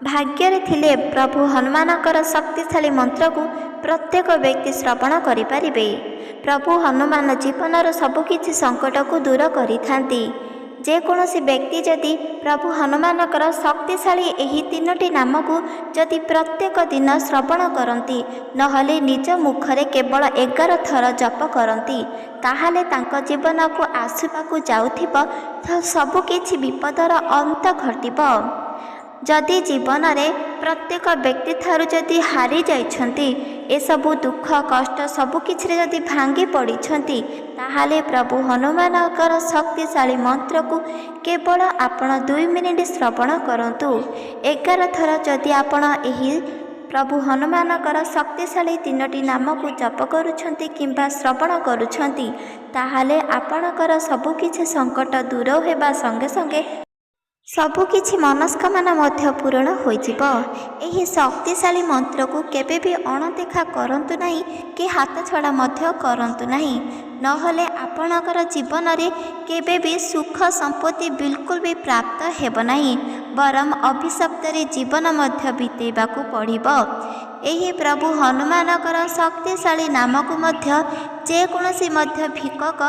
भाग्ୟରେ ଥିଲେ प्रभु हनुमानकर शक्तिशाली मंत्र को प्रत्येक व्यक्ति श्रवण करिपारिबे। प्रभु हनुमान जीवनर सबुकिछि संकट को दूर करिथांती। जेकोसी व्यक्ति जदि प्रभु हनुमानकर शक्तिशाली एही तीनोटी नाम को जदि प्रत्येक दिन श्रवण करती नहले निज मुखरे केवल 11 थर जप करती ताहाले तांको जीवन को आसुवाकू जाउथिबो सबुकिछि विपदर अंत घटिबो। जदि जीवन में प्रत्येक व्यक्ति थारु जदि हारी जाइछंती एसबु दुख कष्ट सबुकिछि जदि भांगी पड़िछंती ताहाले प्रभु हनुमानकर शक्तिशाली मंत्र को केवल आपण 2 मिनिट श्रवण करंतु। 11 थर जदि आपण एही प्रभु हनुमानकर शक्तिशाली तीनोटी नाम को जप करुछंती किंबा श्रवण करुछंती ताहाले आपणकर सबुकिछि संकट दूर हेबा संगे संगे सबुकिछि मनस्कामना मध्य पूरण होइजिबो। एही शक्तिशाली मंत्र को केबे भी अणदेखा करंतु नहीं कि हाथ छड़ा मध्य करंतु नहीं नहले आपणकर जीवन रे केबे भी सुख संपत्ति बिल्कुल भी प्राप्त हेब नहीं बरम अभिशप्त रे जीवन मध्य बितेबाकू पड़िबो। एही प्रभु हनुमानकर शक्तिशाली नाम को मध्य जेकोसी मध्य भिक्षक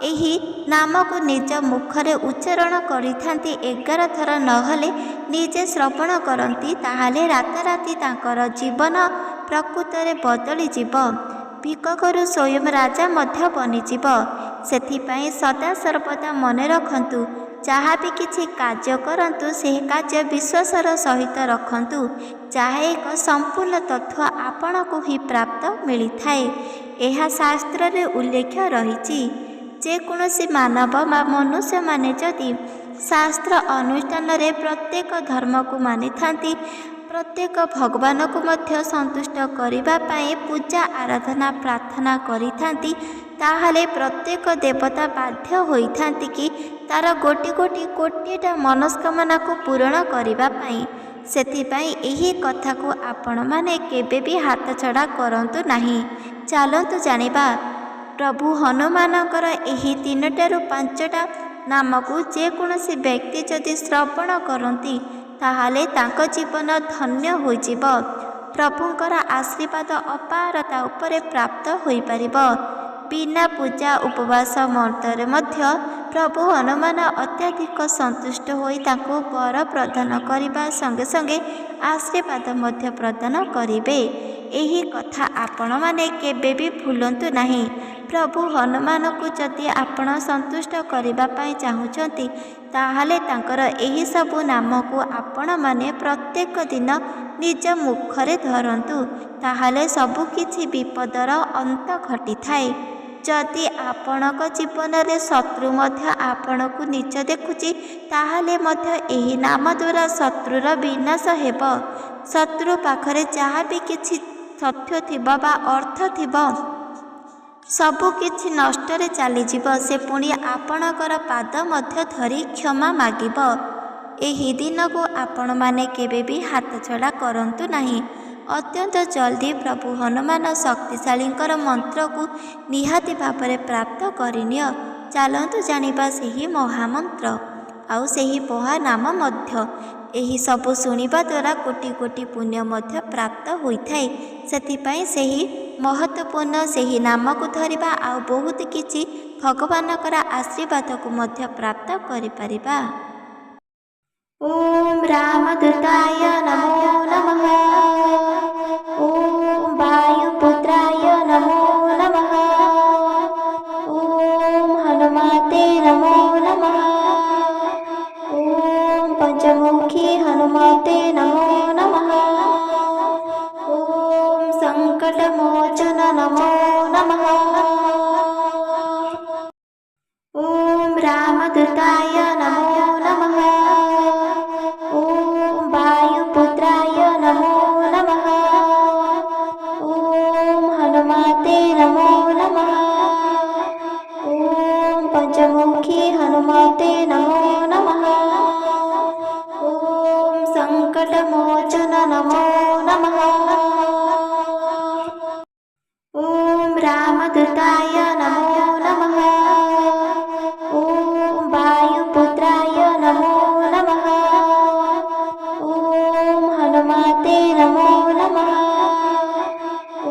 एही नाम को निज मुखरे उच्चारण करिथांती 11 थर नहले निजे श्रवण करती ताहाले राताराति तांकर जीवन प्रकृतरे बदली जीव। भिक्षकरू स्वयं राजा मध्य बनिजिब। सेथिपाई सदा सर्वदा मने रखंतु जहाँ भी किछि कार्य करंतु से कार्य विश्वासर सहित रखंतु जहाँ एक संपूर्ण तत्व आपण को ही प्राप्त मिली थाए। यह शास्त्र रे उल्लेख रही जेकोसी मानव बा मनुष्य माने जदि शास्त्र अनुष्ठान रे प्रत्येक धर्म को मानि थांती प्रत्येक भगवान को मध्य संतुष्ट करिबा पाए पूजा आराधना प्रार्थना करिथांती ताहाले प्रत्येक देवता बाध्य होइथांती कि तार गोटी गोटी कोटिटा मनस्कामना को पूर्ण करिबा पाई। सेथिपाई एही कथा को आपण माने केबे भी हाथ छड़ा करंतु नाही। चलंतु जानिबा प्रभु हनुमानकर एही 3टारू 5टा नाम को जेकोसी व्यक्ति जदि श्रवण करती ताहाले तांको जीवन धन्य होइजिब। प्रभुंकर आशीर्वाद अपारता उपरे प्राप्त होई परिबो। बिना पूजा उपवास मंत्र मध्य प्रभु हनुमान अत्याधिक संतुष्ट होई तांको वर प्रदान करिबा संगे संगे आशीर्वाद मध्य प्रदान करिबे। एही कथा आपण माने केबे भी भूलंतु नाही। प्रभु हनुमान को जदि आपण संतुष्ट करिबा पाई चाहुचंती ताहाले तांकर एही सबु नाम को आपण माने प्रत्येक दिन निज मुखरे धरंतु ताहाले सबु किछि विपदर अंत घटी थाए। जदि आपणक जीवन रे शत्रु मध्य आपण को नीच देखुची ताहाले मध्य एही नाम द्वारा शत्रुर विनाश हेब। शत्रु पाखरे जहाँ भी किछि तथ्य थिबा बा अर्थ थिबा सबु किछि नष्टरे चलीजिब। से पुणी आपणकर पाद मध्य धरी क्षमा मागिब। एही दिन को आपण माने केबे भी हाथ छड़ा करंतु नाही। अत्यंत जल्दी प्रभु हनुमान शक्तिशालींकर मंत्र को निहाती भावरे प्राप्त करिनिय। चलंतु जानिबा सेही महामंत्र आउ सेही महानाम मध्य। एही सबु सुनिबा द्वारा कोटि कोटि पुण्य मध्य प्राप्त होइथाए। सेथिपाई सेही महत्वपूर्ण सेही नाम को धरिबा आउ बहुत किछि भगवानकर आशीर्वाद को मध्य प्राप्त करि परिबा। ओम रामदूताय नमो नमः। ओम वायुपुत्राय नमो नमः। ओम हनुमते नमो नमः। ओम पंचमुखी हनुमते नमो नमः। ओम संकटमोचन नमो नमः। ओम रामदूताय नमो नमः। ओम वायुपुत्राय नमो नमः। ओम हनुमते नमो नमः। ओम पंचमुखी हनुमते नमो नमः। ओम संकटमोचन नमो नमः। ओम रामदूताय नमो नमः। ओम वायुपुत्राय नमो नमः। ओम हनुमते नमो नमः।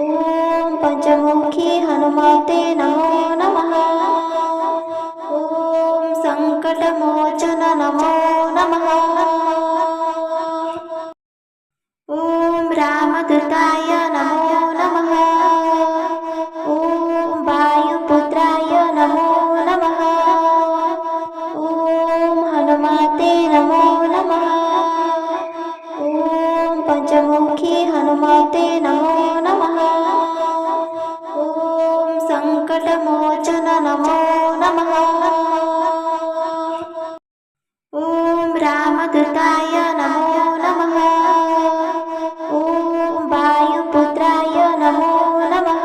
ॐ पञ्चमुखी हनुमते नमो नमः। ॐ सङ्कटमोचन नमो नमः। ॐ रामदूताय नमो नमः। ॐ वायुपुत्राय नमो नमः। ॐ हनुमते नमो नमः। ॐ पञ्चमुखी हनुमते नमो नमः। ॐ सङ्कटमोचन नमो नमः। ॐ रामदूताय नमो नमः। ॐ वायुपुत्राय नमो नमः।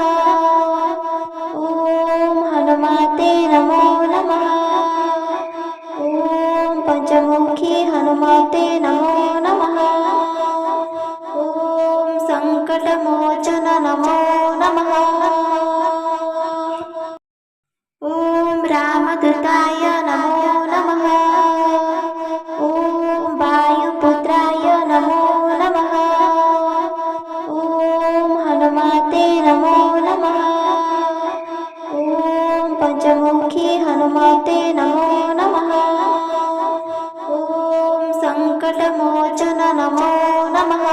ॐ हनुमते नमो नमः। ॐ पञ्चमुखी हनुमते नमो नमः। ॐ सङ्कटमोचन नमो नमः। ॐ रामदूताय नमो नमः। ॐ वायुपुत्राय नमो नमः। ॐ हनुमते नमो नमः। ॐ पञ्चमुखी हनुमते नमो नमः। ॐ सङ्कटमोचन नमो नमः।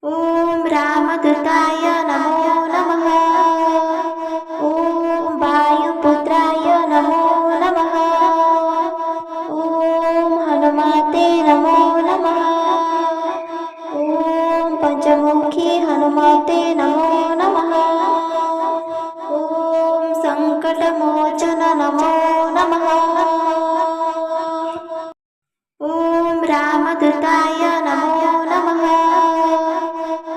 ॐ रामदूताय नमो नमः। ॐ वायुपुत्राय नमो नमः। ॐ हनुमते नमो नमः। ॐ पञ्चमुखी हनुमते नमो नमः। ॐ सङ्कटमोचन नमो नमः। ॐ रामदूताय नमो नमः।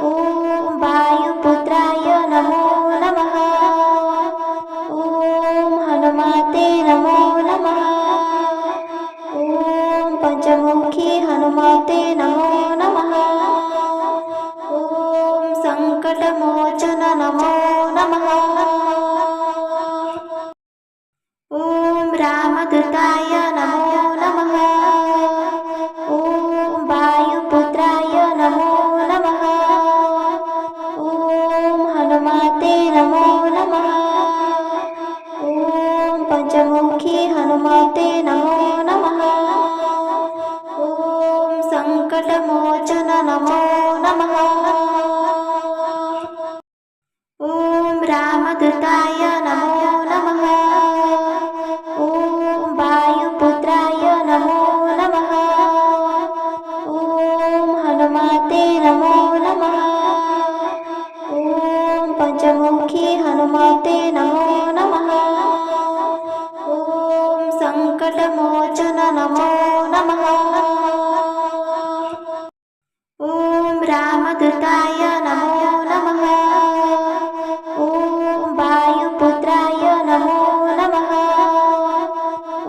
ॐ वायुपुत्राय नमो नमः। ॐ हनुमते नमो नमः। ॐ पञ्चमुखी हनुमते नमो नमः। ॐ सङ्कटमोचन नमो नमः। ॐ रामदूताय नमो नमः। ॐ वायुपुत्राय नमो नमः। ॐ हनुमते नमो नमः। ॐ पञ्चमुखी हनुमते नमो नमः। ॐ सङ्कटमोचन नमो नमः। ॐ रामदूताय नमो नमः। ॐ वायुपुत्राय नमो नमः। ॐ हनुमते नमो नमः। ॐ पञ्चमुखी हनुमते नमो नमः। ॐ सङ्कटमोचन नमो नमः। ॐ रामदूताय नमो नमः। ॐ वायुपुत्राय नमो नमः।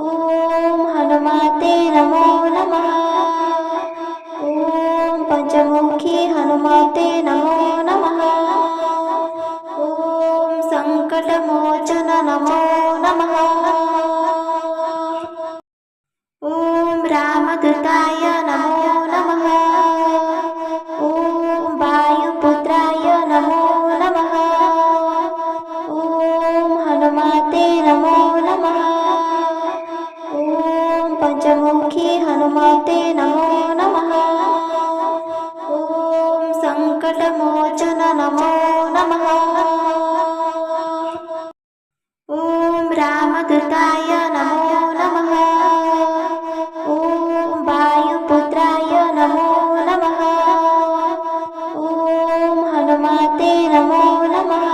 ॐ हनुमते नमो नमः। ॐ पञ्चमुखी हनुमते नमो नमः। ॐ सङ्कटमोचन नमो नमः। ॐ रामदूताय नमो नमः। ॐ वायुपुत्राय नमो नमः। ॐ हनुमते नमो नमः। ॐ पञ्चमुखी हनुमते नमो नमः। ॐ सङ्कटमोचन नमो नमः। ॐ रामदूताय नमो नमः। ॐ वायुपुत्राय नमो नमः। ॐ हनुमते नमो नमः।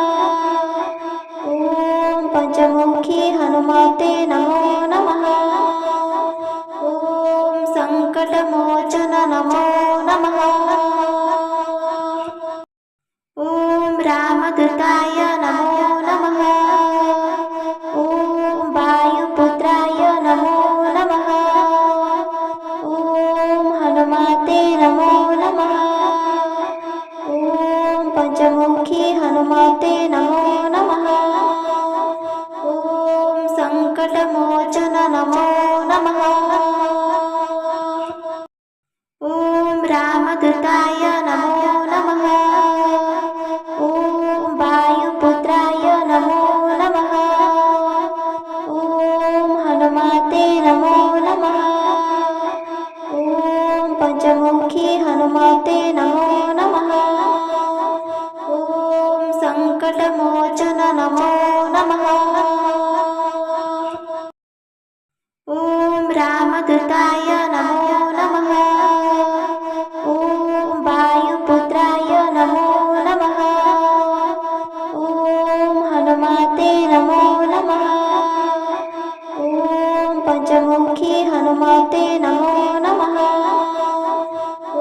ॐ पञ्चमुखी हनुमते नमो नमः। ॐ सङ्कटमोचन नमो नमः। ॐ रामदूताय नमो नमः। ॐ वायुपुत्राय नमो नमः। ॐ हनुमते नमो नमः। ॐ पञ्चमुखी हनुमते नमो नमः। ॐ सङ्कटमोचन नमो नमः। रामदूताय नमो नमः। ॐ वायुपुत्राय नमो नमः। ॐ हनुमते नमो नमः। ॐ पंचमुखी हनुमते नमो नमः। ॐ संकटमोचन नमो नमः। ॐ रामदूताय नमो नमः। ॐ वायुपुत्राय नमो नमः। ॐ हनुमते नमो नमः। ॐ पंचमुखी हनुमते नमो नमः।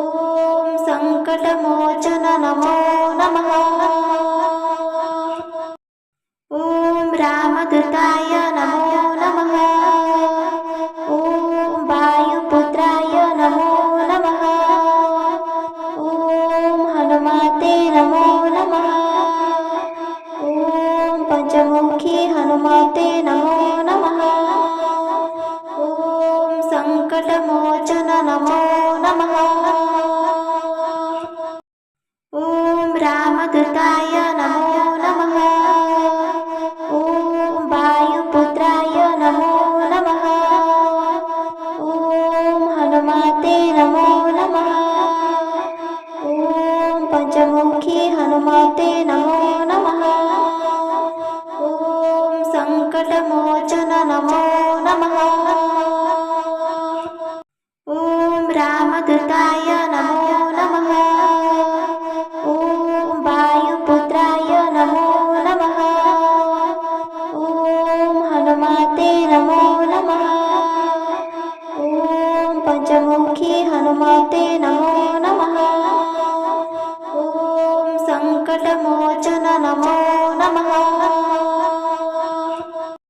ॐ संकटमोचन नमो नमः। ॐ रामदूताय नमो नमः। ॐ वायुपुत्राय नमो नमः। ॐ हनुमते नमो नमः। ॐ पंचमुखी हनुमते नमो नमः। ॐ संकटमोचन नमो नमः। ॐ रामदूताय नमो नमः। ॐ वायुपुत्राय नमो नमः। ॐ हनुमते नमो नमः। ॐ पंचमुखी हनुमते नमो नमः। ॐ संकटमोचन नमो नमः। ॐ रामदूताय नमो नमः। ॐ वायुपुत्राय नमो नमः। ॐ हनुमते नमो नमः। ॐ पंचमुखी हनुमते नमो नमः। ॐ संकटमोचन नमो नमः।